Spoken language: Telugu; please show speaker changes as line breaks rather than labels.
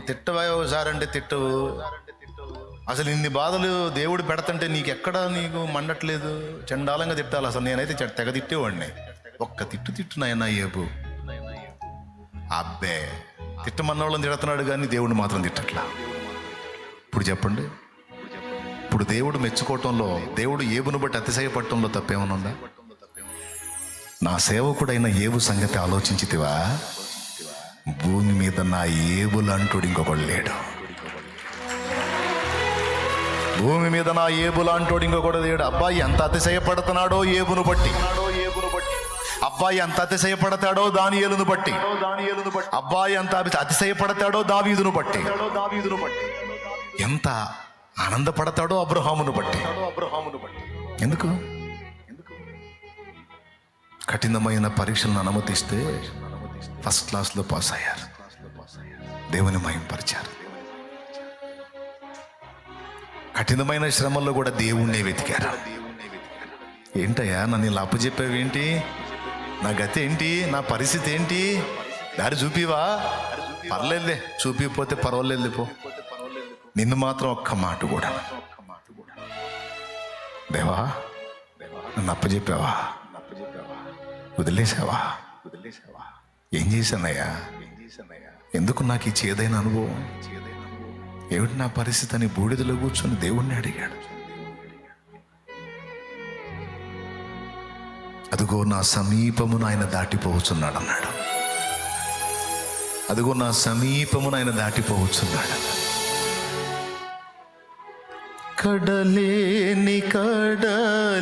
తిట్టవా ఒకసారి అంటే తిట్టవు. అసలు ఇన్ని బాధలు దేవుడు పెడతంటే నీకెక్కడ నీకు మండట్లేదు? చండాలంగా తిట్టాలి. అసలు నేనైతే తెగ తిట్టేవాడిని. ఒక్క తిట్టు నాయనా ఏబు. అబ్బే, తిట్టమన్నోళ్ళని తిడుతున్నాడు కానీ దేవుడిని మాత్రం తిట్టట్లా. ఇప్పుడు చెప్పండి, ఇప్పుడు దేవుడు మెచ్చుకోవటంలో, దేవుడు ఏబును బట్టి అతిశయపడటంలో తప్పేమన్నా ఉందా? నా సేవకుడైన ఏబు సంగతి ఆలోచించితివా? భూమి మీద నా ఏబులు అంటూడు ఇంకొకడు లేడు. భూమి మీద నా ఏబులు అంటూడు ఇంకొకడు లేడు. అబ్బాయి ఎంత అతిశయపడుతున్నాడో ఏబును బట్టి, అబ్బాయి ఎంత అతిశయపడతాడో దానియేలును బట్టి, అబ్బాయి ఎంత అతిశయపడతాడో దావీదును బట్టి, ఎంత ఆనందపడతాడో అబ్రహామును బట్టి. ఎందుకు? కఠినమైన పరీక్షలను అనుమతిస్తే ఫస్ట్ క్లాస్లో పాస్ అయ్యారు, దేవుని మహింపరిచారు. కఠినమైన శ్రమల్లో కూడా దేవుణ్ణే వెతికారు. ఏంటయ్యా నన్ను ఇలా అప్పచెప్పావేంటి? నా గతి ఏంటి? నా పరిస్థితి ఏంటి? దారి చూపివా? పర్లేదులే, చూపిపోతే పర్వాలేదు పో. నిన్ను మాత్రం ఒక్క మాట కూడా, దేవా నన్ను అప్పచెప్పావా? వదిలేసావా? ఏం చేశానయ్యా? ఎందుకు నాకు ఈ చేదైన అనుభవం? ఏమిటి నా పరిస్థితి అని బూడిదలో కూర్చొని దేవుణ్ణి అడిగాడు. అదిగో నా సమీపమును ఆయన దాటిపోవచ్చున్నాడు అన్నాడు. అదిగో నా సమీపమును ఆయన దాటిపోవచ్చున్నాడు. కడలేని కడలి